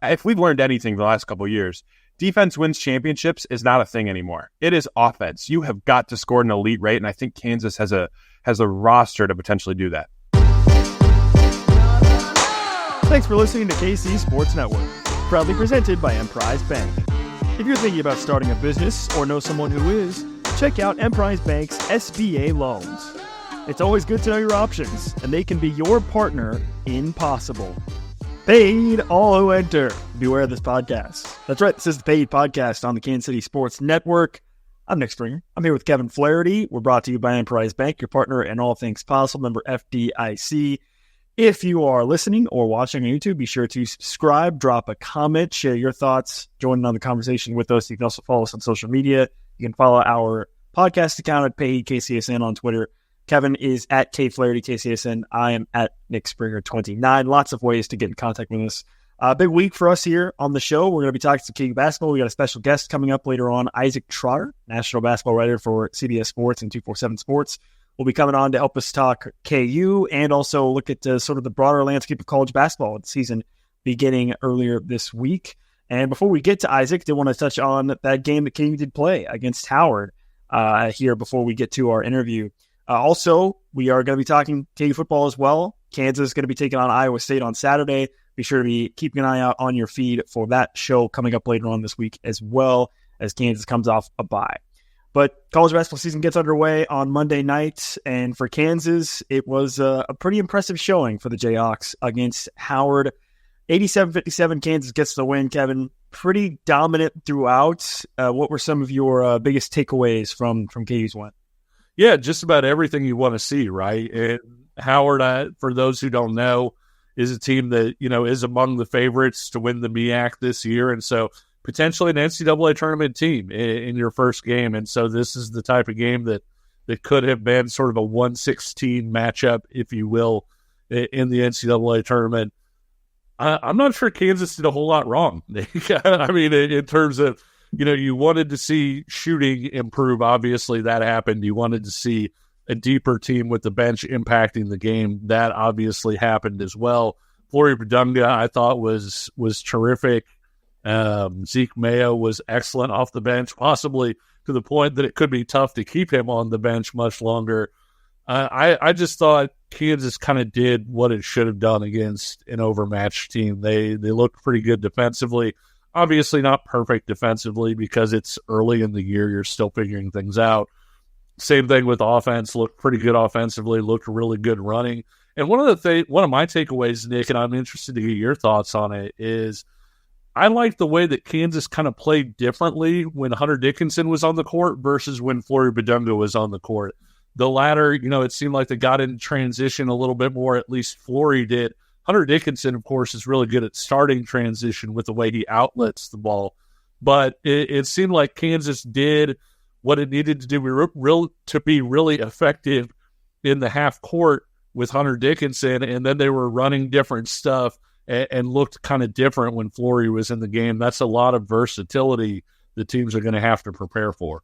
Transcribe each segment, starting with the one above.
if we've learned anything the last couple of years, defense wins championships is not a thing anymore. It is offense. You have got to score at an elite rate, and I think Kansas has a roster to potentially do that. Thanks for listening to KC Sports Network, proudly presented by Emprise Bank. If you're thinking about starting a business or know someone who is, check out Emprise Bank's SBA loans. It's always good to know your options, and they can be your partner in possible. Paid all who enter. Beware of this podcast. That's right, this is the Paid Podcast on the Kansas City Sports Network. I'm Nick Springer. I'm here with Kevin Flaherty. We're brought to you by Emprise Bank, your partner in all things possible, member FDIC. If you are listening or watching on YouTube, be sure to subscribe, drop a comment, share your thoughts, join in on the conversation with us. You can also follow us on social media. You can follow our podcast account at Paid KCSN on Twitter. Kevin is at KFlaherty KCSN. I am at Nick Springer 29. Lots of ways to get in contact with us. Big week for us here on the show. We're going to be talking some KU basketball. We got a special guest coming up later on, Isaac Trotter, national basketball writer for CBS Sports and 247 Sports. Will be coming on to help us talk KU and also look at sort of the broader landscape of college basketball season beginning earlier this week. And before we get to Isaac, I did want to touch on that game that KU did play against Howard here before we get to our interview. Also, we are going to be talking KU football as well. Kansas is going to be taking on Iowa State on Saturday. Be sure to be keeping an eye out on your feed for that show coming up later on this week as well as Kansas comes off a bye. But college basketball season gets underway on Monday night, and for Kansas, it was a pretty impressive showing for the Jayhawks against Howard. 87-57, Kansas gets the win, Kevin. Pretty dominant throughout. What were some of your biggest takeaways from KU's win? Yeah, just about everything you want to see, right? And Howard, for those who don't know, is a team that, is among the favorites to win the MEAC this year, and so potentially an NCAA tournament team in your first game. And so this is the type of game that could have been sort of a 1-16 matchup, if you will, in the NCAA tournament. I'm not sure Kansas did a whole lot wrong. I mean, in terms of, you wanted to see shooting improve. Obviously, that happened. You wanted to see a deeper team with the bench impacting the game. That obviously happened as well. Flory Badunga, I thought, was terrific. Zeke Mayo was excellent off the bench, possibly to the point that it could be tough to keep him on the bench much longer. I just thought Kansas kind of did what it should have done against an overmatched team. They looked pretty good defensively. Obviously not perfect defensively because it's early in the year. You're still figuring things out. Same thing with offense. Looked pretty good offensively. Looked really good running. And one of my takeaways, Nick, and I'm interested to get your thoughts on it, is I like the way that Kansas kind of played differently when Hunter Dickinson was on the court versus when Flory Badunga was on the court. The latter, it seemed like they got in transition a little bit more, at least Flory did. Hunter Dickinson, of course, is really good at starting transition with the way he outlets the ball. But it seemed like Kansas did what it needed to do to be really effective in the half court with Hunter Dickinson, and then they were running different stuff and looked kind of different when Flory was in the game. That's a lot of versatility the teams are going to have to prepare for.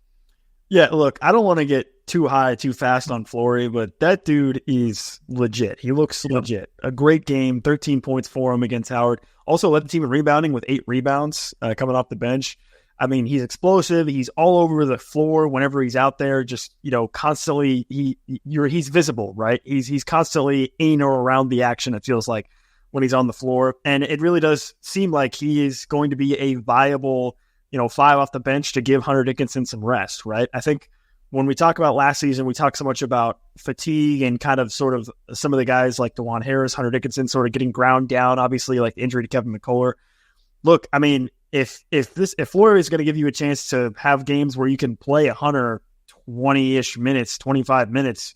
Yeah, look, I don't want to get too high too fast on Flory, but that dude is legit. He looks legit. A great game, 13 points for him against Howard. Also led the team in rebounding with 8 rebounds coming off the bench. I mean, he's explosive. He's all over the floor whenever he's out there. Just, constantly he's visible, right? He's constantly in or around the action, it feels like, when he's on the floor. And it really does seem like he is going to be a viable, 5 off the bench to give Hunter Dickinson some rest, right? I think when we talk about last season, we talk so much about fatigue and kind of sort of some of the guys like DeJuan Harris, Hunter Dickinson sort of getting ground down, obviously like the injury to Kevin McCullough. Look, I mean, if Flory is going to give you a chance to have games where you can play a Hunter 20-ish minutes, 25 minutes,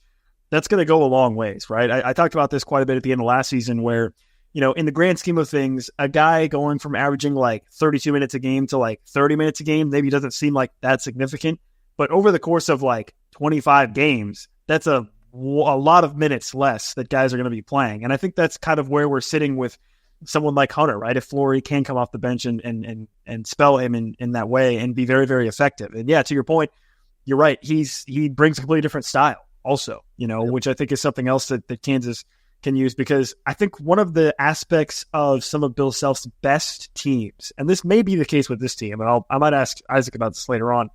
that's going to go a long ways, right? I talked about this quite a bit at the end of last season where, in the grand scheme of things, a guy going from averaging like 32 minutes a game to like 30 minutes a game maybe doesn't seem like that significant. But over the course of like 25 games, that's a lot of minutes less that guys are going to be playing. And I think that's kind of where we're sitting with someone like Hunter, right? If Flory can come off the bench and spell him in that way and be very, very effective. And yeah, to your point, you're right. He brings a completely different style also, which I think is something else that Kansas can use, because I think one of the aspects of some of Bill Self's best teams, and this may be the case with this team, and I might ask Isaac about this later on.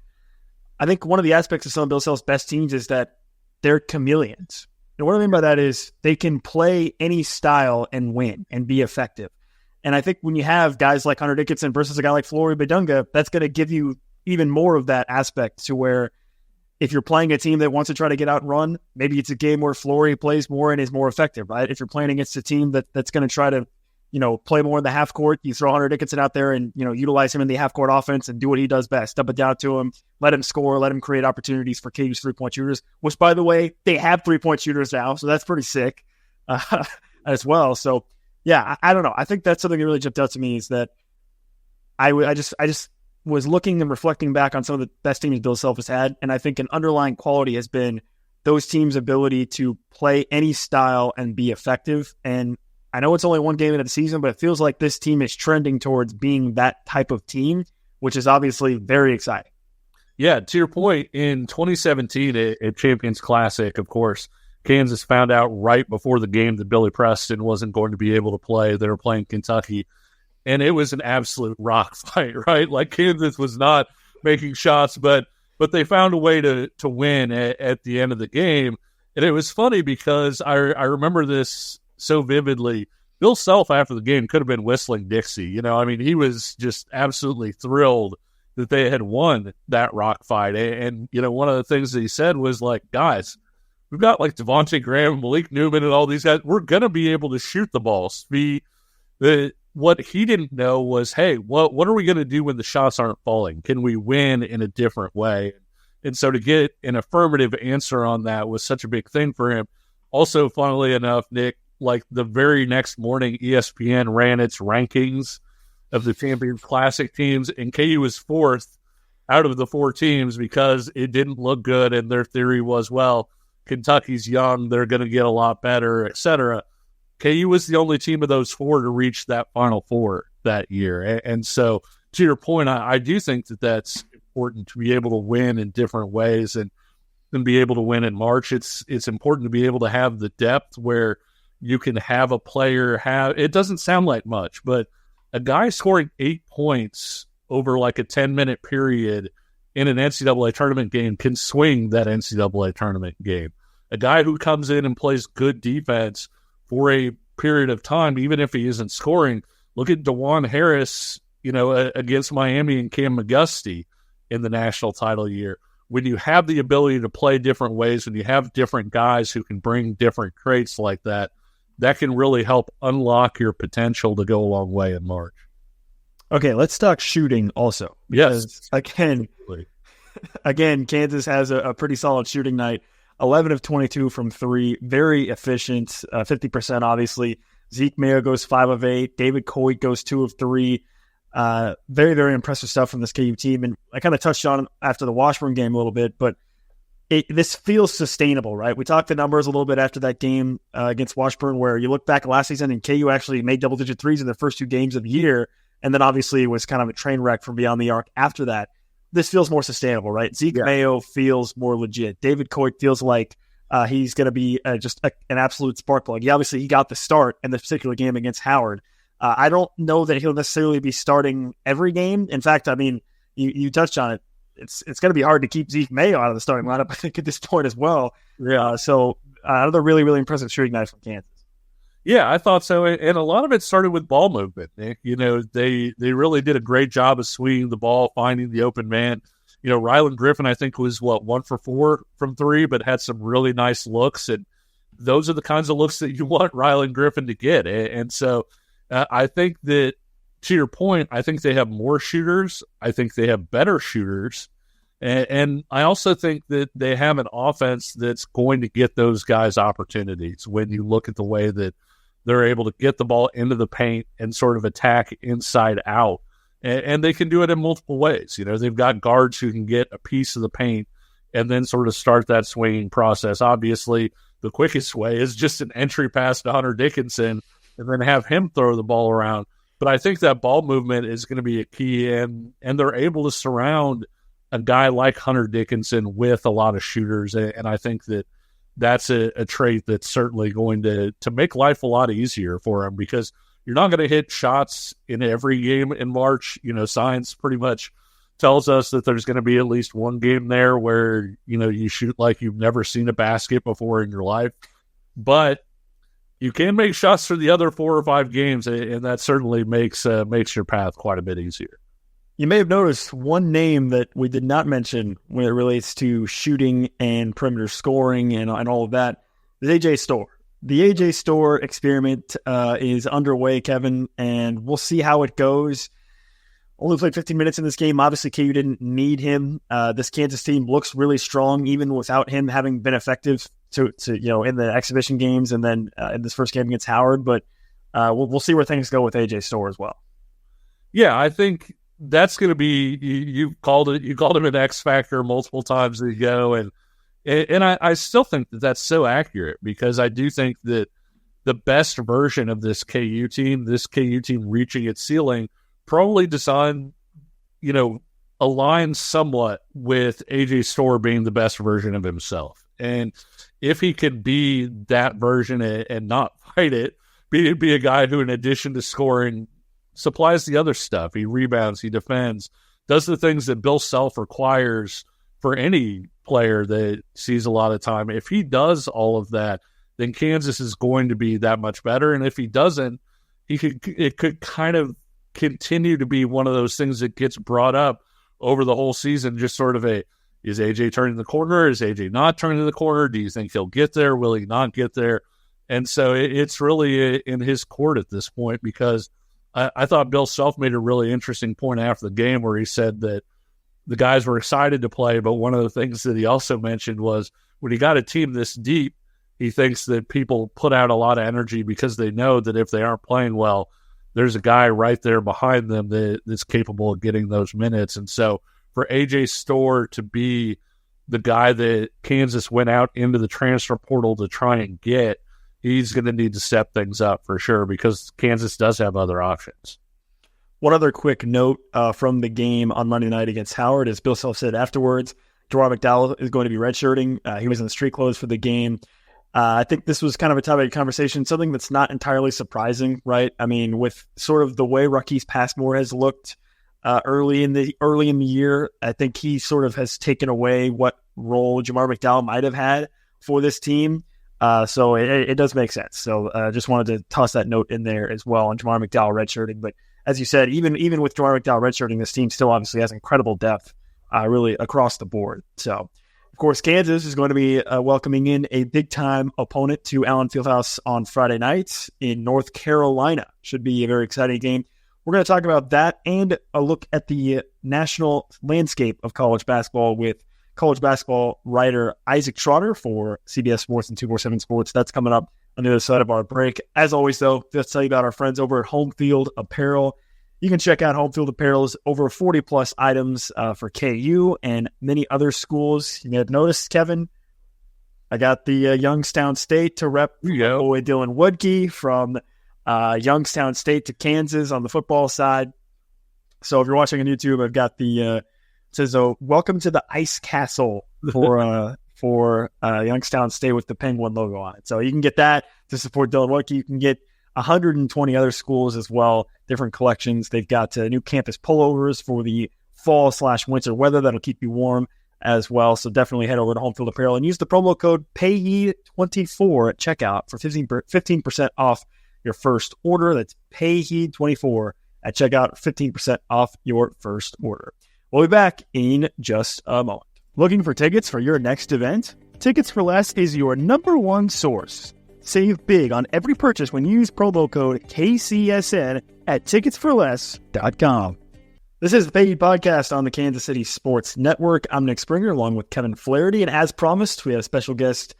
I think one of the aspects of some of Bill Self's best teams is that they're chameleons. And what I mean by that is they can play any style and win and be effective. And I think when you have guys like Hunter Dickinson versus a guy like Flory Badunga, that's going to give you even more of that aspect, to where if you're playing a team that wants to try to get out and run, maybe it's a game where Flory plays more and is more effective, right? If you're playing against a team that's going to try to, play more in the half court, you throw Hunter Dickinson out there and, utilize him in the half court offense and do what he does best. Dump it down to him, let him score, let him create opportunities for KU's 3-point shooters, which, by the way, they have 3-point shooters now, so that's pretty sick as well. So, yeah, I don't know. I think that's something that really jumped out to me, is that I just was looking and reflecting back on some of the best teams Bill Self has had, and I think an underlying quality has been those teams' ability to play any style and be effective. And I know it's only one game into the season, but it feels like this team is trending towards being that type of team, which is obviously very exciting. Yeah, to your point, in 2017 at Champions Classic, of course, Kansas found out right before the game that Billy Preston wasn't going to be able to play. They were playing Kentucky. And it was an absolute rock fight, right? Like, Kansas was not making shots, but they found a way to win at the end of the game. And it was funny because I remember this so vividly. Bill Self, after the game, could have been whistling Dixie. He was just absolutely thrilled that they had won that rock fight. And one of the things that he said was, like, guys, we've got like Devontae Graham, Malik Newman, and all these guys. We're going to be able to shoot the ball. What he didn't know was, hey, what are we going to do when the shots aren't falling? Can we win in a different way? And so to get an affirmative answer on that was such a big thing for him. Also, funnily enough, Nick, like the very next morning, ESPN ran its rankings of the Champions Classic teams, and KU was fourth out of the 4 teams because it didn't look good, and their theory was, well, Kentucky's young, they're going to get a lot better, etc. KU was the only team of those 4 to reach that Final Four that year. And so, to your point, I do think that that's important to be able to win in different ways and be able to win in March. It's important to be able to have the depth where you can have a player it doesn't sound like much, but a guy scoring 8 points over like a 10-minute period in an NCAA tournament game can swing that NCAA tournament game. A guy who comes in and plays good defense for a period of time, even if he isn't scoring. Look at DeJuan Harris, against Miami and Cam McGusty in the national title year. When you have the ability to play different ways, when you have different guys who can bring different traits like that, that can really help unlock your potential to go a long way in March. Okay, let's talk shooting also. Yes. Again, Kansas has a pretty solid shooting night. 11 of 22 from 3, very efficient, 50% obviously. Zeke Mayo goes 5 of 8. David Coit goes 2 of 3. Very, very impressive stuff from this KU team. And I kind of touched on it after the Washburn game a little bit, but this feels sustainable, right? We talked the numbers a little bit after that game against Washburn, where you look back at last season and KU actually made double-digit threes in the first 2 games of the year, and then obviously it was kind of a train wreck from beyond the arc after that. This feels more sustainable, right? Zeke Mayo feels more legit. David Coit feels like he's going to be just an absolute spark plug. He got the start in this particular game against Howard. I don't know that he'll necessarily be starting every game. In fact, I mean, you touched on it. It's going to be hard to keep Zeke Mayo out of the starting lineup, I think, at this point as well. Yeah. So another really, really impressive shooting night from Kansas. Yeah, I thought so. And a lot of it started with ball movement, Nick. They really did a great job of swinging the ball, finding the open man. Rylan Griffin, I think, was 1 for 4 from 3, but had some really nice looks. And those are the kinds of looks that you want Rylan Griffin to get. And so I think that, to your point, I think they have more shooters. I think they have better shooters. And I also think that they have an offense that's going to get those guys opportunities when you look at the way that they're able to get the ball into the paint and sort of attack inside out. And they can do it in multiple ways. They've got guards who can get a piece of the paint and then sort of start that swinging process. Obviously, the quickest way is just an entry pass to Hunter Dickinson and then have him throw the ball around. But I think that ball movement is going to be a key, and they're able to surround a guy like Hunter Dickinson with a lot of shooters. And I think that that's a trait that's certainly going to make life a lot easier for him, because you're not going to hit shots in every game in March. Science pretty much tells us that there's going to be at least one game there where, you shoot like you've never seen a basket before in your life. But you can make shots for the other 4 or 5 games, and that certainly makes your path quite a bit easier. You may have noticed one name that we did not mention when it relates to shooting and perimeter scoring and all of that is AJ Storr. The AJ Storr experiment is underway, Kevin, and we'll see how it goes. Only played 15 minutes in this game. Obviously, KU didn't need him. This Kansas team looks really strong, even without him having been effective to in the exhibition games and then in this first game against Howard. But we'll see where things go with AJ Storr as well. Yeah, I think that's going to be. You called him an X factor multiple times ago, and I still think that that's so accurate, because I do think that the best version of this KU team reaching its ceiling, probably designed, aligns somewhat with AJ Storr being the best version of himself. And if he could be that version and not fight it, be a guy who, in addition to scoring, supplies the other stuff. He rebounds, he defends, does the things that Bill Self requires for any player that sees a lot of time. If he does all of that, then Kansas is going to be that much better. And if he doesn't, it could kind of continue to be one of those things that gets brought up over the whole season, just sort of is AJ turning the corner? Is AJ not turning the corner? Do you think he'll get there? Will he not get there? And so it's really in his court at this point, because I thought Bill Self made a really interesting point after the game where he said that the guys were excited to play, but one of the things that he also mentioned was when he got a team this deep, he thinks that people put out a lot of energy because they know that if they aren't playing well, there's a guy right there behind them that's capable of getting those minutes. And so for AJ Storr to be the guy that Kansas went out into the transfer portal to try and get, he's going to need to step things up for sure, because Kansas does have other options. One other quick note from the game on Monday night against Howard, as Bill Self said afterwards, Gerard McDowell is going to be redshirting. He was in the street clothes for the game. I think this was kind of a topic of conversation, something that's not entirely surprising, right? I mean, with sort of the way Marquise Passmore has looked early in the year, I think he sort of has taken away what role Jamar McDowell might have had for this team. So it does make sense. So just wanted to toss that note in there as well on Jamar McDowell redshirting. But as you said, even with Jamar McDowell redshirting, this team still obviously has incredible depth really across the board. So, of course, Kansas is going to be welcoming in a big-time opponent to Allen Fieldhouse on Friday night in North Carolina. Should be a very exciting game. We're going to talk about that and a look at the national landscape of college basketball with college basketball writer Isaac Trotter for CBS Sports and 247 Sports. That's coming up on the other side of our break. As always, though, let's tell you about our friends over at Home Field Apparel. You can check out Home Field Apparel's over 40-plus items for KU and many other schools. You may have noticed, Kevin, I got the Youngstown State to rep boy Dylan Woodkey from Youngstown State to Kansas on the football side. So if you're watching on YouTube, I've got the says, welcome to the Ice Castle for Youngstown State with the Penguin logo on it. So you can get that to support Dylan Woodkey. You can get 120 other schools as well, different collections. They've got new campus pullovers for the fall/winter weather that'll keep you warm as well. So definitely head over to Home Field Apparel and use the promo code PAYHEAD24 at checkout for 15% off your first order. That's PAYHEAD24 at checkout, 15% off your first order. We'll be back in just a moment. Looking for tickets for your next event? Tickets for Less is your number one source. Save big on every purchase when you use promo code KCSN at ticketsforless.com. This is the Payheat Podcast on the Kansas City Sports Network. I'm Nick Springer along with Kevin Flaherty. And as promised, we have special guest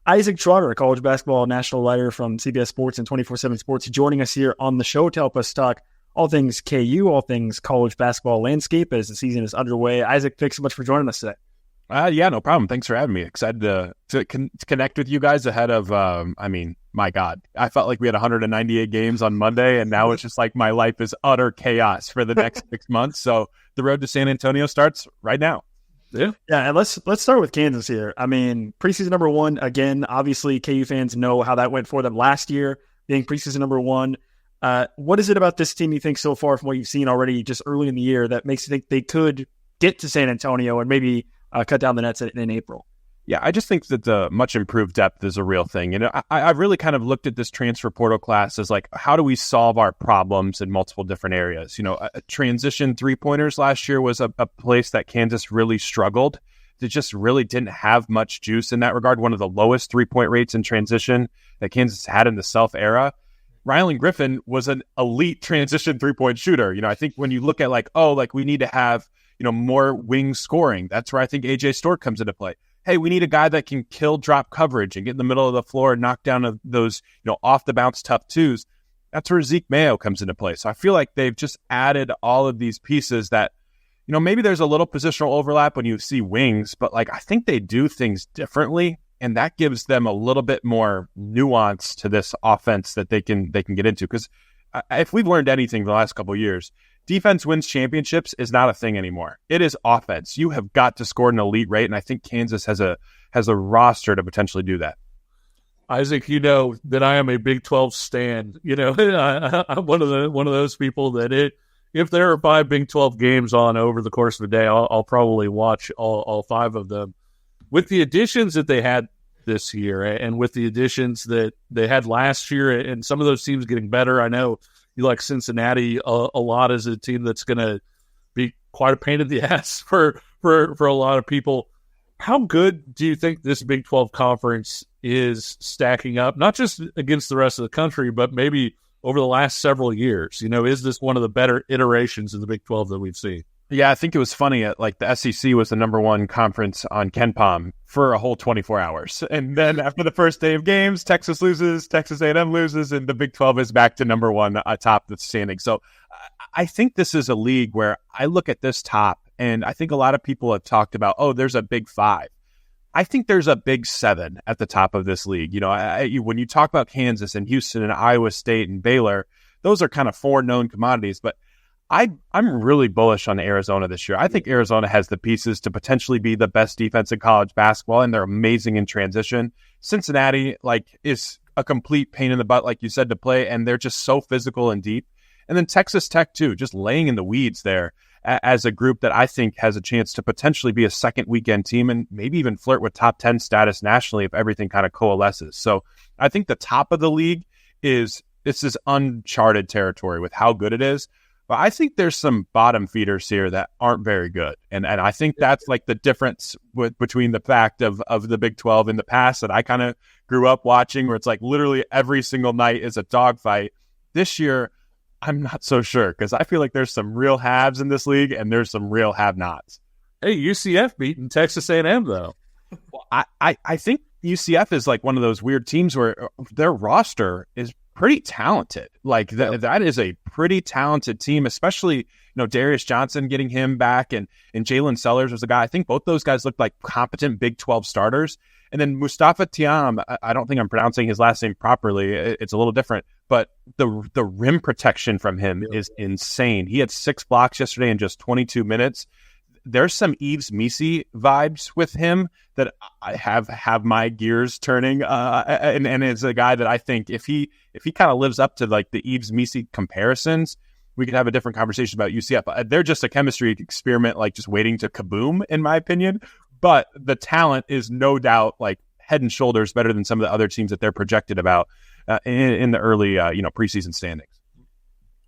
Isaac Trotter, a college basketball national writer from CBS Sports and 247 Sports, joining us here on the show to help us talk all things KU, all things college basketball landscape as the season is underway. Isaac, thanks so much for joining us today. Yeah, no problem. Thanks for having me. Excited to connect with you guys ahead of, my God, I felt like we had 198 games on Monday, and now it's just like my life is utter chaos for the next 6 months. So the road to San Antonio starts right now. Yeah. Yeah, and let's start with Kansas here. I mean, preseason number one, again, obviously KU fans know how that went for them last year, being preseason number one. What is it about this team you think so far from what you've seen already just early in the year that makes you think they could get to San Antonio and maybe cut down the nets in April? Yeah, I just think that the much improved depth is a real thing. I've really kind of looked at this transfer portal class as like, how do we solve our problems in multiple different areas? Transition three-pointers last year was a place that Kansas really struggled. They just really didn't have much juice in that regard. One of the lowest three-point rates in transition that Kansas had in the Self era. Rylan Griffin was an elite transition three-point shooter. I think when you look at we need to have, more wing scoring, that's where I think AJ Stork comes into play. Hey, we need a guy that can kill drop coverage and get in the middle of the floor and knock down those, off the bounce tough twos. That's where Zeke Mayo comes into play. So I feel like they've just added all of these pieces that, maybe there's a little positional overlap when you see wings, but I think they do things differently. And that gives them a little bit more nuance to this offense that they can get into. Because if we've learned anything the last couple of years, defense wins championships is not a thing anymore. It is offense. You have got to score at an elite rate, and I think Kansas has a roster to potentially do that. Isaac, you know that I am a Big 12 stan. I'm one of those people that if there are 5 Big 12 games on over the course of the day, I'll probably watch all 5 of them. With the additions that they had this year and with the additions that they had last year and some of those teams getting better, I know you like Cincinnati a lot as a team that's going to be quite a pain in the ass for a lot of people. How good do you think this Big 12 conference is stacking up, not just against the rest of the country, but maybe over the last several years? Is this one of the better iterations of the Big 12 that we've seen? Yeah, I think it was funny. The SEC was the number one conference on KenPom for a whole 24 hours. And then after the first day of games, Texas loses, Texas A&M loses, and the Big 12 is back to number one atop the standing. So I think this is a league where I look at this top, and I think a lot of people have talked about, there's a Big 5. I think there's a Big 7 at the top of this league. When you talk about Kansas and Houston and Iowa State and Baylor, those are kind of 4 known commodities, but I'm really bullish on Arizona this year. I think Arizona has the pieces to potentially be the best defense in college basketball, and they're amazing in transition. Cincinnati, is a complete pain in the butt, like you said, to play, and they're just so physical and deep. And then Texas Tech, too, just laying in the weeds there as a group that I think has a chance to potentially be a second weekend team and maybe even flirt with top 10 status nationally if everything kind of coalesces. So I think the top of the league this is uncharted territory with how good it is. But I think there's some bottom feeders here that aren't very good. And I think that's the difference between the fact of the Big 12 in the past that I kind of grew up watching, where it's literally every single night is a dogfight. This year, I'm not so sure, because I feel like there's some real haves in this league and there's some real have-nots. Hey, UCF beating Texas A&M, though. Well, I think UCF is one of those weird teams where their roster is pretty talented. That is a pretty talented team, especially, Darius Johnson, getting him back, and Jalen Sellers was a guy. I think both those guys looked like competent Big 12 starters. And then Mustafa Tiam, I don't think I'm pronouncing his last name properly. It's a little different, but the rim protection from him is insane. He had 6 blocks yesterday in just 22 minutes. There's some Yves Missi vibes with him that I have my gears turning. And it's a guy that I think if he kind of lives up to the Yves Missi comparisons, we could have a different conversation about UCF. They're just a chemistry experiment, just waiting to kaboom, in my opinion. But the talent is no doubt head and shoulders better than some of the other teams that they're projected about in the early preseason standings.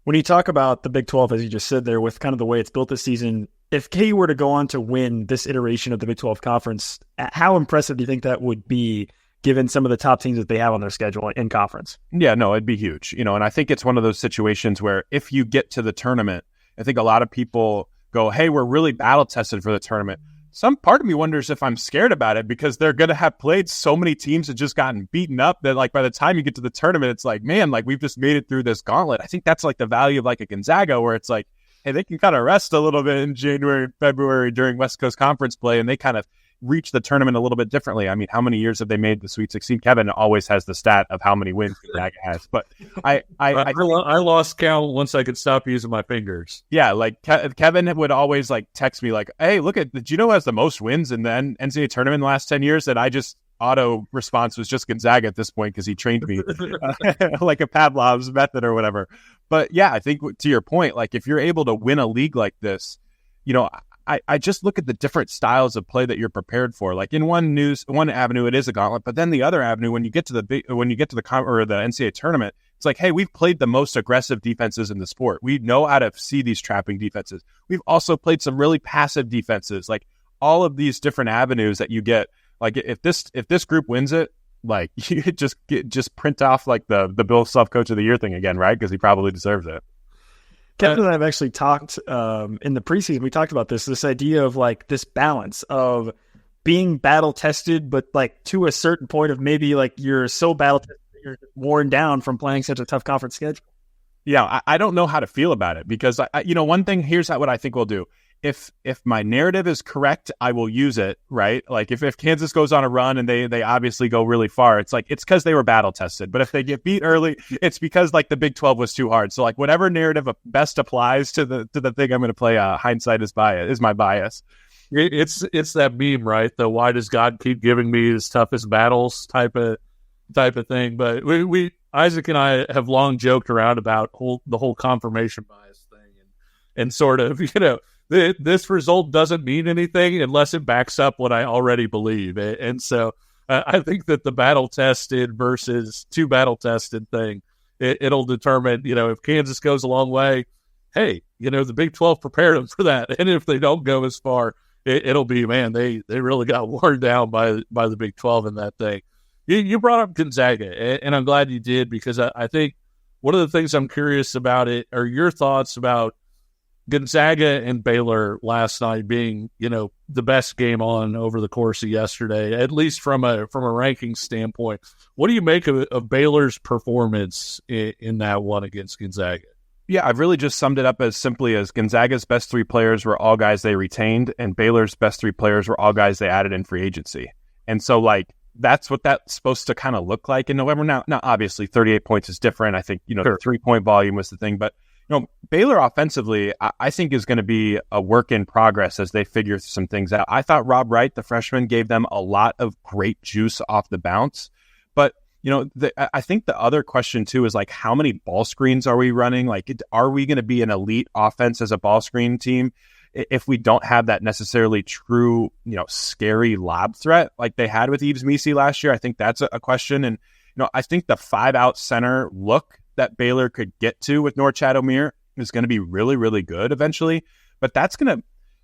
When you talk about the Big 12, as you just said there, with kind of the way it's built this season, if KU were to go on to win this iteration of the Big 12 conference, how impressive do you think that would be, given some of the top teams that they have on their schedule in conference? Yeah, no, it'd be huge. And I think it's one of those situations where if you get to the tournament, I think a lot of people go, hey, we're really battle tested for the tournament. Some part of me wonders if I'm scared about it, because they're going to have played so many teams that just gotten beaten up that by the time you get to the tournament, it's man, we've just made it through this gauntlet. I think that's the value of a Gonzaga, where it's hey, they can kind of rest a little bit in January and February during West Coast Conference play, and they kind of reach the tournament a little bit differently. I mean, how many years have they made the Sweet 16? Kevin always has the stat of how many wins Gonzaga has, but I lost count once I could stop using my fingers. Yeah, like Kevin would always like text me like, "Hey, look at, did you know who has the most wins in the NCAA tournament in the last 10 years?" And I just auto response was just Gonzaga at this point because he trained me like a Pavlov's method or whatever. But yeah, I think to your point, like if you're able to win a league like this, I just look at the different styles of play that you're prepared for. Like in one avenue, it is a gauntlet, but then the other avenue, when you get to the NCAA tournament, it's like, hey, we've played the most aggressive defenses in the sport. We know how to see these trapping defenses. We've also played some really passive defenses. Like all of these different avenues that you get. Like if this group wins it, like you just print off like the Bill Self Coach of the Year thing again, right? Because he probably deserves it. Kevin and I have actually talked in the preseason. We talked about this idea of like this balance of being battle tested, but like to a certain point of maybe like you're so battle tested that you're worn down from playing such a tough conference schedule. Yeah, I don't know how to feel about it because one thing, here's what I think we'll do. If my narrative is correct, I will use it, right? Like if Kansas goes on a run and they obviously go really far, it's because they were battle tested. But if they get beat early, it's because like the Big 12 was too hard. So like whatever narrative best applies to the thing I'm going to play, hindsight is my bias. It's that meme, right? The why does God keep giving me his toughest battles type of thing. But we Isaac and I have long joked around about the whole confirmation bias thing and sort of, this result doesn't mean anything unless it backs up what I already believe. And so I think that the battle tested versus too battle tested thing, it'll determine, if Kansas goes a long way, hey, the Big 12 prepared them for that. And if they don't go as far, it'll be, man, they really got worn down by the Big 12 in that thing. You brought up Gonzaga, and I'm glad you did because I think one of the things I'm curious about it are your thoughts about Gonzaga and Baylor last night being, the best game on over the course of yesterday, at least from a ranking standpoint. What do you make of Baylor's performance in that one against Gonzaga? Yeah, I've really just summed it up as simply as Gonzaga's best three players were all guys they retained, and Baylor's best three players were all guys they added in free agency. And so, that's what that's supposed to kind of look like in November. Now, obviously, 38 points is different. I think, sure. The 3-point volume was the thing, but Baylor offensively, I think is going to be a work in progress as they figure some things out. I thought Rob Wright, the freshman, gave them a lot of great juice off the bounce. But, I think the other question too is how many ball screens are we running? Are we going to be an elite offense as a ball screen team if we don't have that necessarily true, scary lob threat like they had with Yves Missi last year? I think that's a question. And, I think the 5-out center look that Baylor could get to with Norchad Omier is going to be really, really good eventually. But that's going to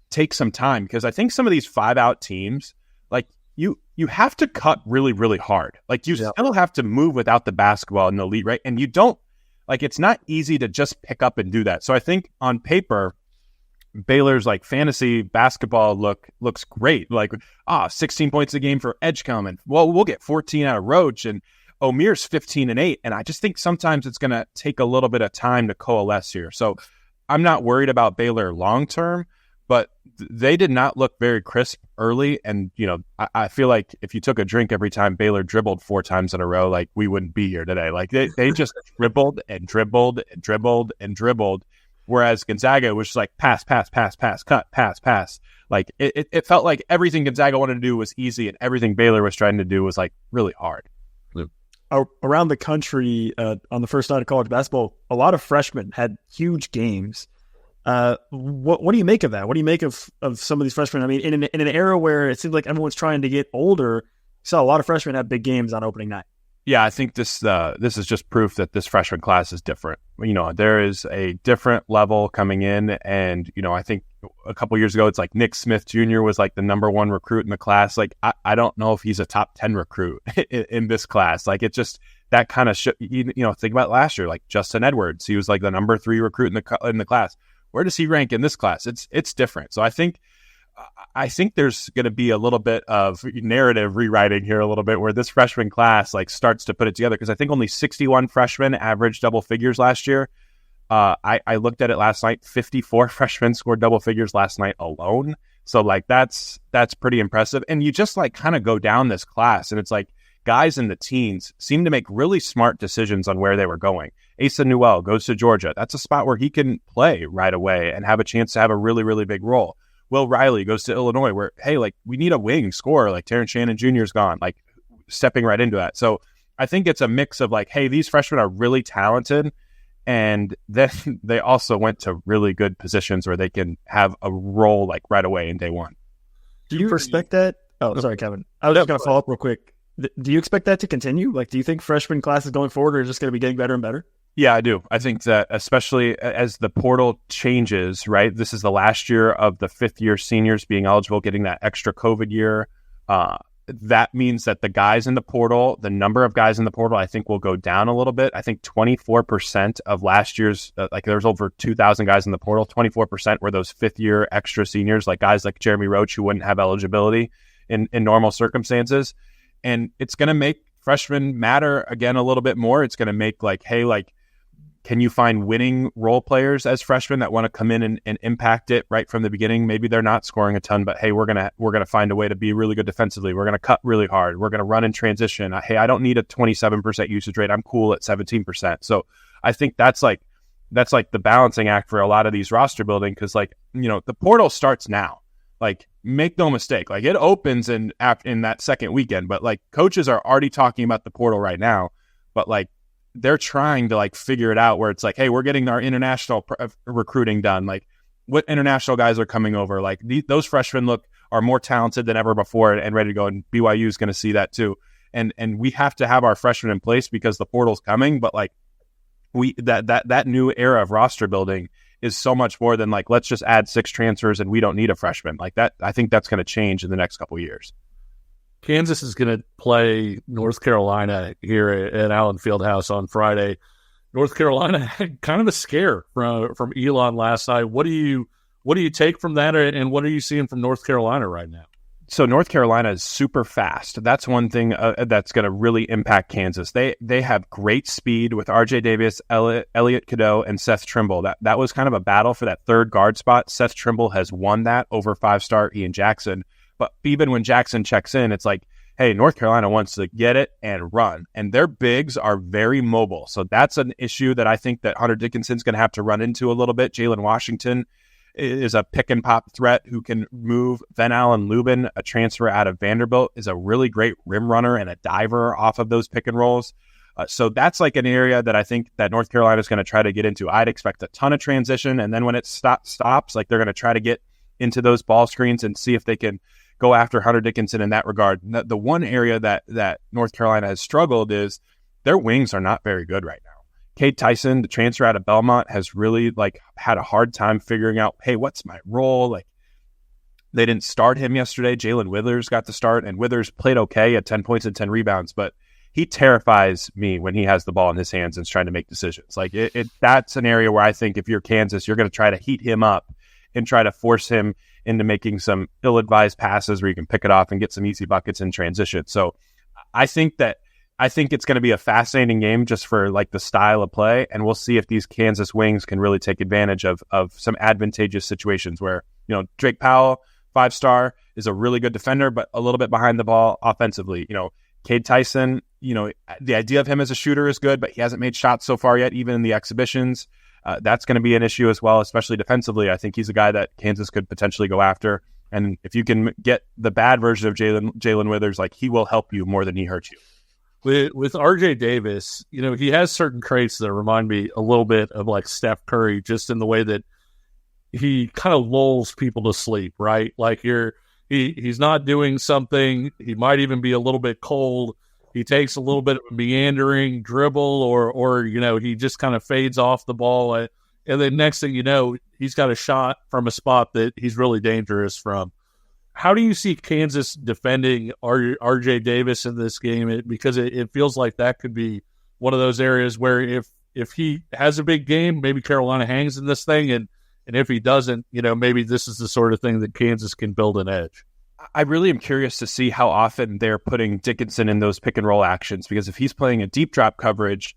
take some time because I think some of these 5-out teams, you have to cut really, really hard. You still have to move without the basketball in the elite, right? And you don't, it's not easy to just pick up and do that. So I think on paper, Baylor's fantasy basketball looks great. 16 points a game for Edgecombe, and we'll get 14 out of Roach, and Omier's 15-8, and I just think sometimes it's going to take a little bit of time to coalesce here. So I'm not worried about Baylor long term, but they did not look very crisp early. And I feel like if you took a drink every time Baylor dribbled 4 times in a row, we wouldn't be here today. They just dribbled and dribbled and dribbled and dribbled, whereas Gonzaga was just pass, pass, pass, pass, cut, pass, pass. It felt like everything Gonzaga wanted to do was easy, and everything Baylor was trying to do was really hard. Around the country on the first night of college basketball, a lot of freshmen had huge games. What do you make of that? What do you make of some of these freshmen? I mean, in an era where it seems like everyone's trying to get older, you saw a lot of freshmen have big games on opening night. Yeah, I think this is just proof that this freshman class is different. There is a different level coming in, and I think a couple years ago, it's Nick Smith Jr. was the number 1 recruit in the class. I don't know if he's a top 10 recruit in this class. It's just that kind of think about last year, Justin Edwards, he was the number 3 recruit in the class. Where does he rank in this class? It's different. So I think there's going to be a little bit of narrative rewriting here a little bit where this freshman class starts to put it together, because I think only 61 freshmen averaged double figures last year. I looked at it last night. 54 freshmen scored double figures last night alone. So like that's pretty impressive. And you just like kind of go down this class, and it's like guys in the teens seem to make really smart decisions on where they were going. Asa Newell goes to Georgia. That's a spot where he can play right away and have a chance to have a really, really big role. Will Riley goes to Illinois, where, hey, like we need a wing scorer, like Terrence Shannon Jr. is gone, like stepping right into that. So I think it's a mix of like, hey, these freshmen are really talented, and then they also went to really good positions where they can have a role like right away in day one. Do you expect that? Oh, sorry, Kevin. I was just going to follow up real quick. Do you expect that to continue? Like, do you think freshman classes going forward are just going to be getting better and better? Yeah, I do. I think that especially as the portal changes, right? This is the last year of the fifth-year seniors being eligible, getting that extra COVID year. That means that the guys in the portal, the number of guys in the portal, I think will go down a little bit. I think 24% of last year's, like there was over 2,000 guys in the portal, 24% were those fifth-year extra seniors, like guys like Jeremy Roach who wouldn't have eligibility in normal circumstances. And it's going to make freshmen matter again a little bit more. It's going to make like, hey, like, can you find winning role players as freshmen that want to come in and impact it right from the beginning? Maybe they're not scoring a ton, but hey, we're gonna find a way to be really good defensively. We're gonna cut really hard. We're gonna run in transition. Hey, I don't need a 27% usage rate. I'm cool at 17%. So I think that's like the balancing act for a lot of these roster building, because like, you know, the portal starts now. Like, make no mistake, like it opens in that second weekend, but like coaches are already talking about the portal right now. But like, they're trying to like figure it out where it's like, hey, we're getting our international recruiting done. Like, what international guys are coming over? Like those freshmen are more talented than ever before and ready to go. And BYU is going to see that too. And we have to have our freshmen in place because the portal's coming. But like that new era of roster building is so much more than like, let's just add 6 transfers and we don't need a freshman like that. I think that's going to change in the next couple of years. Kansas is going to play North Carolina here at Allen Fieldhouse on Friday. North Carolina had kind of a scare from Elon last night. What do you take from that, and what are you seeing from North Carolina right now? So North Carolina is super fast. That's one thing that's going to really impact Kansas. They have great speed with R.J. Davis, Elliott Cadeau, and Seth Trimble. That was kind of a battle for that third guard spot. Seth Trimble has won that over 5-star Ian Jackson. But even when Jackson checks in, it's like, hey, North Carolina wants to get it and run. And their bigs are very mobile. So that's an issue that I think that Hunter Dickinson's going to have to run into a little bit. Jalen Washington is a pick-and-pop threat who can move. Van Allen Lubin, a transfer out of Vanderbilt, is a really great rim runner and a diver off of those pick-and-rolls. So that's like an area that I think that North Carolina is going to try to get into. I'd expect a ton of transition. And then when it stops, like they're going to try to get into those ball screens and see if they can go after Hunter Dickinson in that regard. The one area that North Carolina has struggled is their wings are not very good right now. Cade Tyson, the transfer out of Belmont, has really like had a hard time figuring out, hey, what's my role? Like, they didn't start him yesterday. Jalen Withers got the start, and Withers played okay at 10 points and 10 rebounds, but he terrifies me when he has the ball in his hands and is trying to make decisions. Like that's an area where I think if you're Kansas, you're going to try to heat him up and try to force him into making some ill-advised passes where you can pick it off and get some easy buckets in transition. So I think it's going to be a fascinating game just for like the style of play, and we'll see if these Kansas wings can really take advantage of some advantageous situations where, you know, Drake Powell, 5-star, is a really good defender, but a little bit behind the ball offensively. You know, Cade Tyson, you know, the idea of him as a shooter is good, but he hasn't made shots so far yet, even in the exhibitions. That's going to be an issue as well, especially defensively. I think he's a guy that Kansas could potentially go after. And if you can get the bad version of Jalen Withers, like, he will help you more than he hurts you. With R.J. Davis, you know, he has certain traits that remind me a little bit of like Steph Curry, just in the way that he kind of lulls people to sleep, right? Like he's not doing something. He might even be a little bit cold. He takes a little bit of a meandering dribble or you know, he just kind of fades off the ball. And then next thing you know, he's got a shot from a spot that he's really dangerous from. How do you see Kansas defending R.J. Davis in this game? Because it feels like that could be one of those areas where if he has a big game, maybe Carolina hangs in this thing. And if he doesn't, you know, maybe this is the sort of thing that Kansas can build an edge. I really am curious to see how often they're putting Dickinson in those pick and roll actions, because if he's playing a deep drop coverage,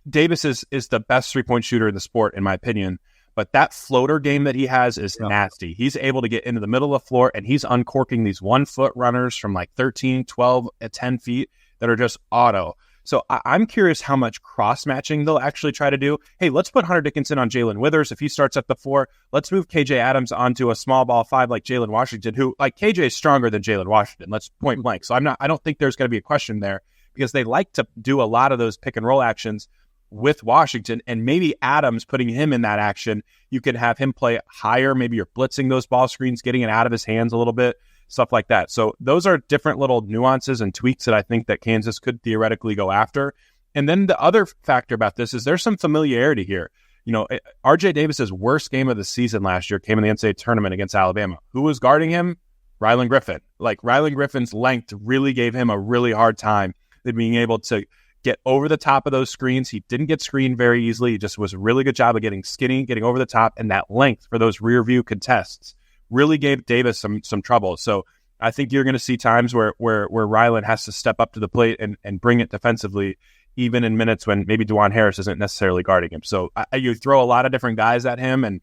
Davis is the best 3-point shooter in the sport, in my opinion. but that floater game that he has is nasty. He's able to get into the middle of the floor, and he's uncorking these 1-foot runners from like 13, 12, 10 feet that are just auto. So I'm curious how much cross-matching they'll actually try to do. Hey, let's put Hunter Dickinson on Jalen Withers if he starts at the 4. Let's move KJ Adams onto a small ball 5 like Jalen Washington, who, like, KJ is stronger than Jalen Washington. Let's point blank. So I don't think there's going to be a question there, because they like to do a lot of those pick and roll actions with Washington, and maybe Adams, putting him in that action, you can have him play higher. Maybe you're blitzing those ball screens, getting it out of his hands a little bit, stuff like that. So those are different little nuances and tweaks that I think that Kansas could theoretically go after. And then the other factor about this is there's some familiarity here. You know, RJ Davis's worst game of the season last year came in the NCAA tournament against Alabama. Who was guarding him? Rylan Griffin. Like, Rylan Griffin's length really gave him a really hard time in being able to get over the top of those screens. He didn't get screened very easily. He just was a really good job of getting skinny, getting over the top, and that length for those rear view contests really gave Davis some trouble. So I think you're going to see times where Rylan has to step up to the plate and bring it defensively, even in minutes when maybe DeJuan Harris isn't necessarily guarding him. So you throw a lot of different guys at him, and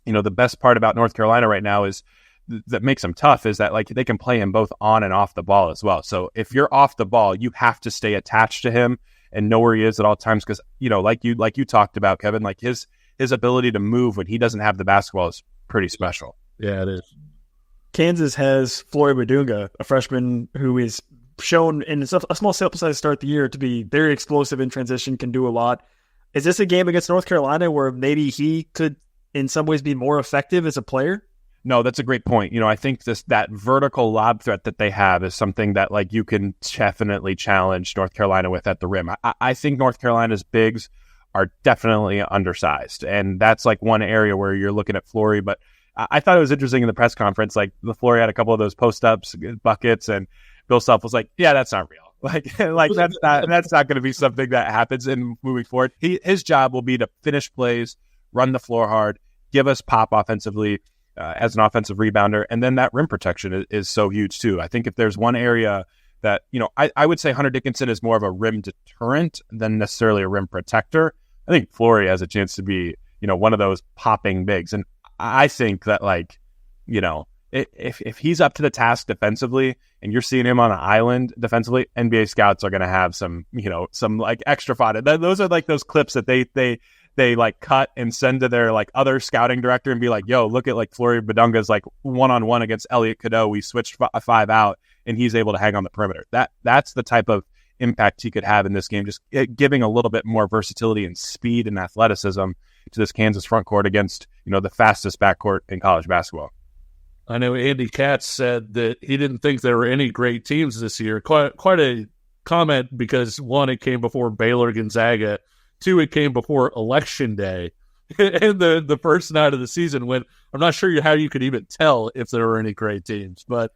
you know the best part about North Carolina right now is that makes them tough is that, like, they can play him both on and off the ball as well. So if you're off the ball, you have to stay attached to him and know where he is at all times, because, you know, like you talked about, Kevin, like his ability to move when he doesn't have the basketball is pretty special. Yeah, it is. Kansas has Flory Badunga, a freshman who is shown in a small sample size to start the year to be very explosive in transition, can do a lot. Is this a game against North Carolina where maybe he could in some ways be more effective as a player? No, that's a great point. You know, I think that vertical lob threat that they have is something that, like, you can definitely challenge North Carolina with at the rim. I think North Carolina's bigs are definitely undersized, and that's like one area where you're looking at Flory. But I thought it was interesting in the press conference, like the Flory had a couple of those post-ups, buckets, and Bill Self was like, "Yeah, that's not real. Like that's not going to be something that happens in moving forward. His job will be to finish plays, run the floor hard, give us pop offensively." As an offensive rebounder, and then that rim protection is so huge too. I think if there's one area that, you know, I would say Hunter Dickinson is more of a rim deterrent than necessarily a rim protector. I think Flory has a chance to be, you know, one of those popping bigs, and I think that, like, you know, if he's up to the task defensively, and you're seeing him on an island defensively, NBA scouts are going to have some like extra fodder. Those are like those clips that they like cut and send to their like other scouting director and be like, "Yo, look at like Flory Badunga's like 1-on-1 against Elliot Cadeau. We switched 5 out, and he's able to hang on the perimeter." That's the type of impact he could have in this game, just giving a little bit more versatility and speed and athleticism to this Kansas front court against, you know, the fastest backcourt in college basketball. I know Andy Katz said that he didn't think there were any great teams this year. Quite a comment, because one, it came before Baylor Gonzaga. Two, it came before Election Day and the first night of the season, when I'm not sure how you could even tell if there were any great teams. But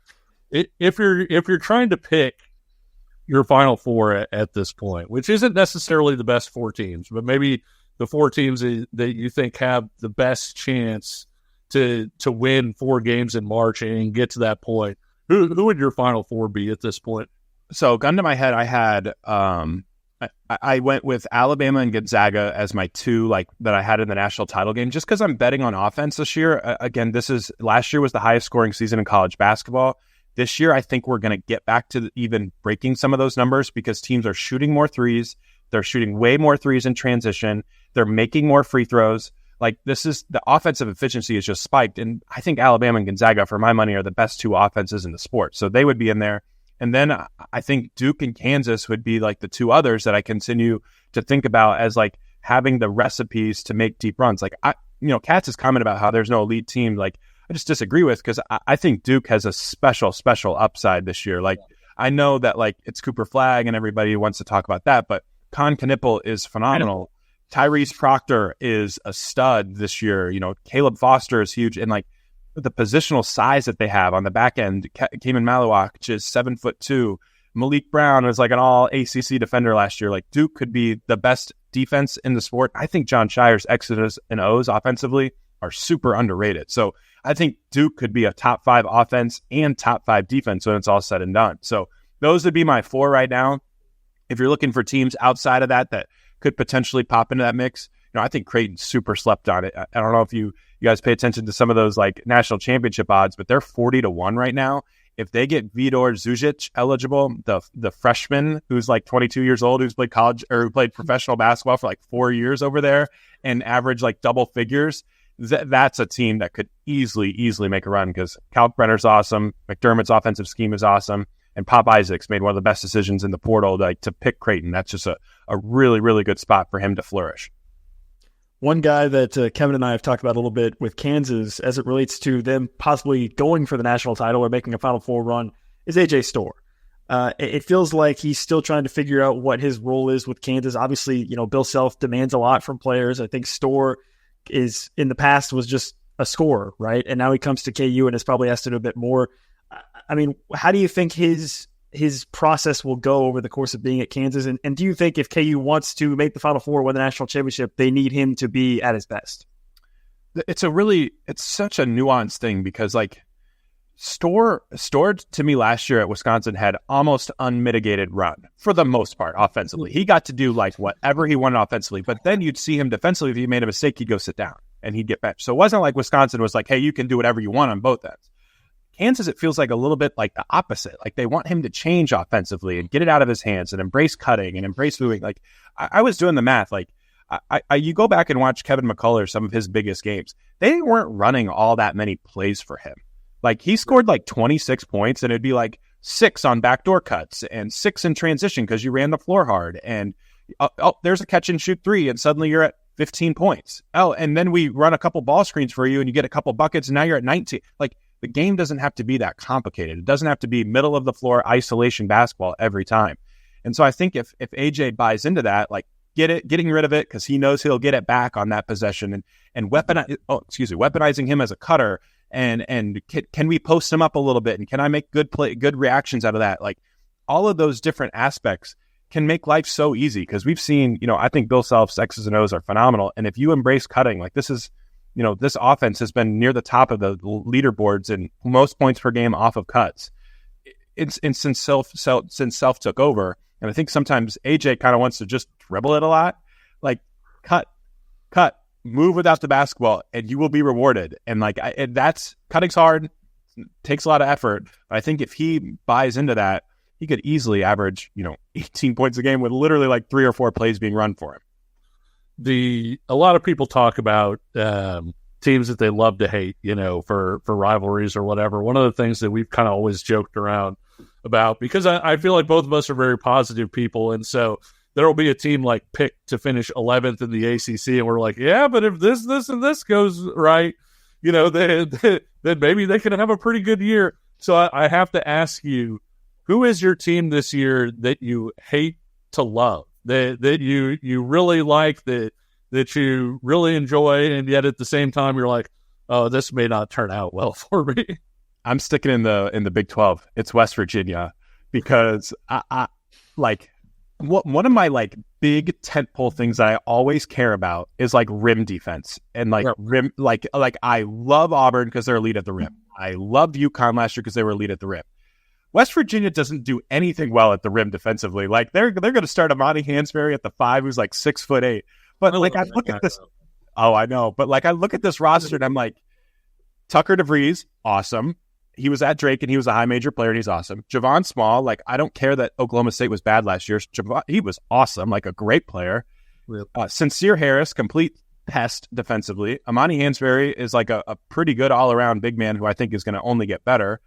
if you're trying to pick your Final Four at this point, which isn't necessarily the best 4 teams, but maybe the 4 teams that you think have the best chance to win 4 games in March and get to that point, who would your Final Four be at this point? So, gun to my head, I had I went with Alabama and Gonzaga as my 2, like, that I had in the national title game, just because I'm betting on offense this year. Again, last year was the highest scoring season in college basketball. This year, I think we're going to get back to even breaking some of those numbers, because teams are shooting more threes. They're shooting way more threes in transition. They're making more free throws. Like, the offensive efficiency is just spiked. And I think Alabama and Gonzaga, for my money, are the best 2 offenses in the sport. So they would be in there. And then I think Duke and Kansas would be like the 2 others that I continue to think about as like having the recipes to make deep runs. Like, Katz's comment about how there's no elite team, like, I just disagree with, because I think Duke has a special upside this year. Like, I know that, like, it's Cooper Flagg and everybody wants to talk about that, but Con Knipple is phenomenal. Tyrese Proctor is a stud this year. You know, Caleb Foster is huge, and like the positional size that they have on the back end. Kaman Maluach, which is 7'2". Malik Brown was like an all ACC defender last year. Like, Duke could be the best defense in the sport. I think John Shire's X's and O's offensively are super underrated. So I think Duke could be a top 5 offense and top 5 defense when it's all said and done. So those would be my 4 right now. If you're looking for teams outside of that could potentially pop into that mix, I think Creighton super slept on it. I don't know if you guys pay attention to some of those like national championship odds, but they're 40-1 right now. If they get Vidor Zujic eligible, the freshman who's like 22 years old, who's played college or who played professional basketball for like 4 years over there and average like double figures, that's a team that could easily make a run because Kalkbrenner's awesome, McDermott's offensive scheme is awesome, and Pop Isaacs made one of the best decisions in the portal to pick Creighton. That's just a really good spot for him to flourish. One guy that Kevin and I have talked about a little bit with Kansas as it relates to them possibly going for the national title or making a Final Four run is AJ Storr. It feels like he's still trying to figure out what his role is with Kansas. Obviously, Bill Self demands a lot from players. I think Storr is in the past was just a scorer, right? And now he comes to KU and is probably asked to do a bit more. I mean, how do you think his process will go over the course of being at Kansas? And do you think if KU wants to make the Final Four, win the national championship, they need him to be at his best? It's such a nuanced thing because like Storr to me last year at Wisconsin had almost unmitigated run for the most part offensively. He got to do like whatever he wanted offensively, but then you'd see him defensively. If he made a mistake, he'd go sit down and he'd get benched. So it wasn't like Wisconsin was like, hey, you can do whatever you want on both ends. Kansas, it feels like a little bit like the opposite. Like they want him to change offensively and get it out of his hands and embrace cutting and embrace moving. Like I was doing the math. Like you go back and watch Kevin McCullough, some of his biggest games. They weren't running all that many plays for him. Like he scored like 26 points and it'd be like 6 on backdoor cuts and 6 in transition because you ran the floor hard. And there's a catch and shoot 3 and suddenly you're at 15 points. Oh, and then we run a couple ball screens for you and you get a couple buckets and now you're at 19. Like the game doesn't have to be that complicated. It doesn't have to be middle of the floor isolation basketball every time. And so I think if AJ buys into that, like getting rid of it because he knows he'll get it back on that possession and weaponizing him as a cutter and can we post him up a little bit and can I make good reactions out of that? Like all of those different aspects can make life so easy because we've seen, I think Bill Self's X's and O's are phenomenal. And if you embrace cutting, like this is, this offense has been near the top of the leaderboards in most points per game off of cuts. Since Self took over, and I think sometimes AJ kind of wants to just dribble it a lot, like cut, move without the basketball, and you will be rewarded. And like that's cutting's hard, takes a lot of effort. But I think if he buys into that, he could easily average 18 points a game with literally like 3 or 4 plays being run for him. A lot of people talk about teams that they love to hate, for rivalries or whatever. One of the things that we've kind of always joked around about, because I feel like both of us are very positive people, and so there will be a team like picked to finish 11th in the ACC, and we're like, yeah, but if this, and this goes right, then maybe they can have a pretty good year. So I have to ask you, who is your team this year that you hate to love? That you really like, that you really enjoy, and yet at the same time you're like, oh, this may not turn out well for me. I'm sticking in the Big 12. It's West Virginia because I like one of my like big tentpole things that I always care about is like rim defense and like rim like I love Auburn because they're elite at the rim. I loved UConn last year because they were elite at the rim. West Virginia doesn't do anything well at the rim defensively. Like they're going to start Amani Hansberry at the 5, who's like 6'8". But like I look at this, I know. But like I look at this roster and I'm like, Tucker DeVries, awesome. He was at Drake and he was a high major player and he's awesome. Javon Small, like I don't care that Oklahoma State was bad last year. He was awesome, like a great player. Sincere Harris, complete pest defensively. Amani Hansberry is like a pretty good all around big man who I think is going to only get better.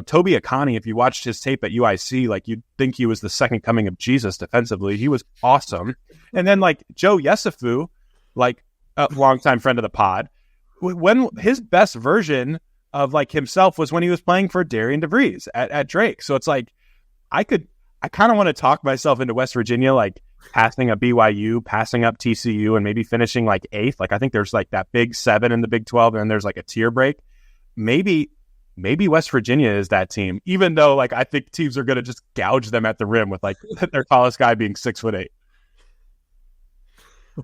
Toby Akani, if you watched his tape at UIC, like you'd think he was the second coming of Jesus defensively. He was awesome. And then like Joe Yesufu, like a longtime friend of the pod, when his best version of like himself was when he was playing for Darian DeVries at Drake. So it's like, I kind of want to talk myself into West Virginia, like passing up BYU, passing up TCU, and maybe finishing like 8th. Like I think there's like that big 7 in the Big 12 and there's like a tier break. Maybe West Virginia is that team, even though like I think teams are going to just gouge them at the rim with like their tallest guy being 6'8".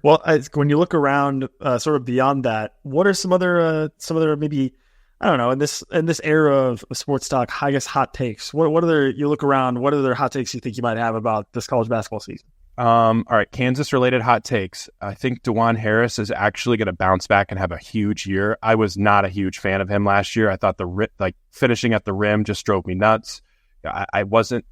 Well, when you look around, sort of beyond that, what are some other maybe, I don't know, in this era of sports talk, I guess hot takes? What other, you look around, what other hot takes you think you might have about this college basketball season? All right, Kansas-related hot takes. I think DeJuan Harris is actually going to bounce back and have a huge year. I was not a huge fan of him last year. I thought finishing at the rim just drove me nuts. I wasn't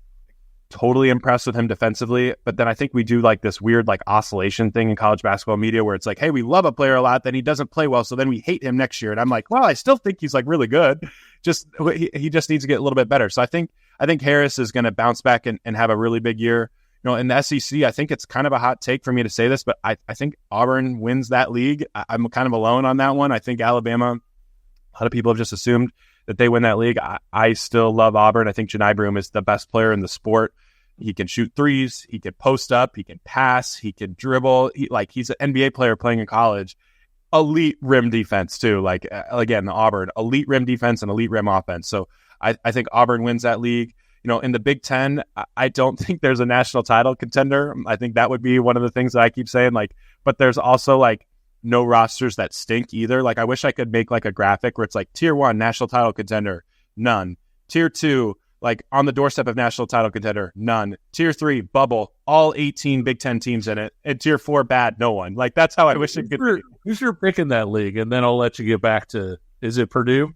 totally impressed with him defensively, but then I think we do like this weird like oscillation thing in college basketball media where it's like, hey, we love a player a lot, then he doesn't play well, so then we hate him next year. And I'm like, well, I still think he's like really good. He just needs to get a little bit better. So I think Harris is going to bounce back and have a really big year. In the SEC, I think it's kind of a hot take for me to say this, but I think Auburn wins that league. I'm kind of alone on that one. I think Alabama, a lot of people have just assumed that they win that league. I still love Auburn. I think Jani Broom is the best player in the sport. He can shoot threes. He can post up. He can pass. He can dribble. He's an NBA player playing in college. Elite rim defense, too. Again, Auburn, elite rim defense and elite rim offense. So I think Auburn wins that league. In the Big Ten, I don't think there's a national title contender. I think that would be one of the things that I keep saying. But there's also no rosters that stink either. I wish I could make a graphic where it's tier 1 national title contender, none. Tier 2, on the doorstep of national title contender, none. Tier 3, bubble, all 18 Big Ten teams in it. And Tier 4, bad, no one. That's how I wish it could be. Who's your pick in that league? And then I'll let you get back to, is it Purdue?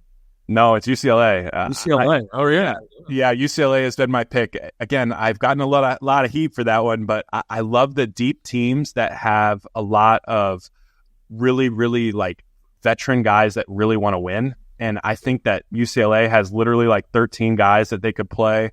No, it's UCLA. UCLA. Oh, yeah. Yeah, UCLA has been my pick. Again, I've gotten a lot of heat for that one, but I love the deep teams that have a lot of really, really veteran guys that really want to win. And I think that UCLA has literally 13 guys that they could play.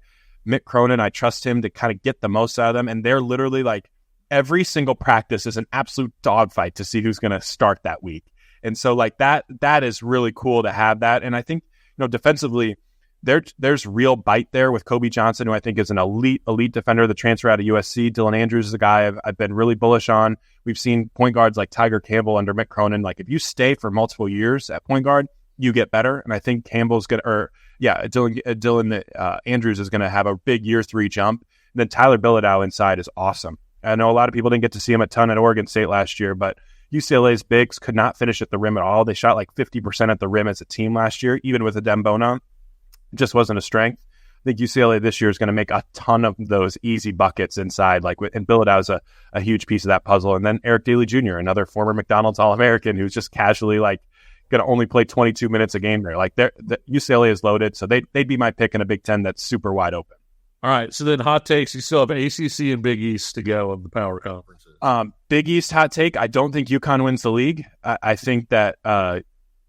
Mick Cronin, I trust him to kind of get the most out of them. And they're literally every single practice is an absolute dogfight to see who's going to start that week. And so that is really cool to have that. And I think, defensively, there's real bite there with Kobe Johnson, who I think is an elite defender, the transfer out of USC. Dylan Andrews is a guy I've been really bullish on. We've seen point guards like Tiger Campbell under Mick Cronin. If you stay for multiple years at point guard, you get better. And I think Campbell's going to, Dylan Andrews is going to have a big year 3 jump. And then Tyler Bilodeau inside is awesome. I know a lot of people didn't get to see him a ton at Oregon State last year, but UCLA's bigs could not finish at the rim at all. They shot 50% at the rim as a team last year, even with a Dembona. It just wasn't a strength. I think UCLA this year is going to make a ton of those easy buckets inside. And Bilodeau's a huge piece of that puzzle. And then Eric Daly Jr., another former McDonald's All-American who's just casually going to only play 22 minutes a game there. The UCLA is loaded, so they'd be my pick in a Big Ten that's super wide open. All right, so then hot takes. You still have ACC and Big East to go of the power conferences. Big East hot take. I don't think UConn wins the league. I think that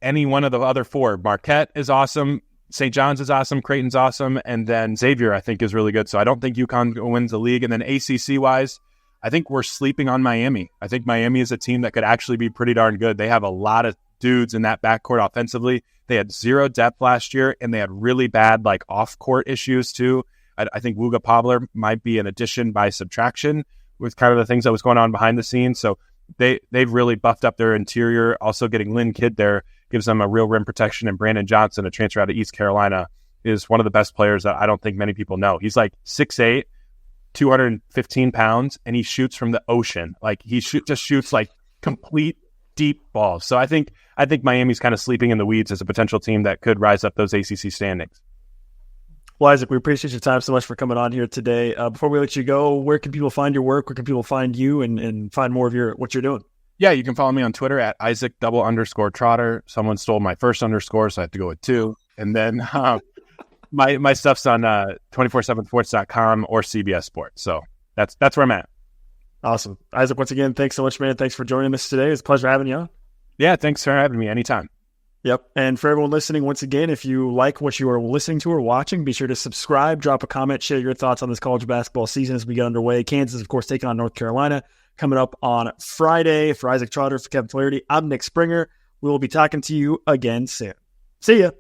any one of the other 4, Marquette is awesome, St. John's is awesome, Creighton's awesome, and then Xavier I think is really good. So I don't think UConn wins the league. And then ACC-wise, I think we're sleeping on Miami. I think Miami is a team that could actually be pretty darn good. They have a lot of dudes in that backcourt offensively. They had 0 depth last year, and they had really bad off-court issues too. I think Wooga Pabler might be an addition by subtraction with kind of the things that was going on behind the scenes. So they've really buffed up their interior. Also getting Lynn Kidd there gives them a real rim protection. And Brandon Johnson, a transfer out of East Carolina, is one of the best players that I don't think many people know. He's 6'8", 215 pounds, and he shoots from the ocean. He just shoots complete deep balls. So I think Miami's kind of sleeping in the weeds as a potential team that could rise up those ACC standings. Well, Isaac, we appreciate your time so much for coming on here today. Before we let you go, where can people find your work? Where can people find you and find more of what you're doing? Yeah, you can follow me on Twitter at Isaac_Trotter. Someone stole my first underscore, so I have to go with 2. And then my stuff's on 247sports.com or CBS Sports. So that's where I'm at. Awesome. Isaac, once again, thanks so much, man. Thanks for joining us today. It's a pleasure having you on. Yeah, thanks for having me anytime. Yep. And for everyone listening, once again, if you like what you are listening to or watching, be sure to subscribe, drop a comment, share your thoughts on this college basketball season as we get underway. Kansas, of course, taking on North Carolina coming up on Friday. For Isaac Trotter, for Kevin Flaherty, I'm Nick Springer. We will be talking to you again soon. See ya.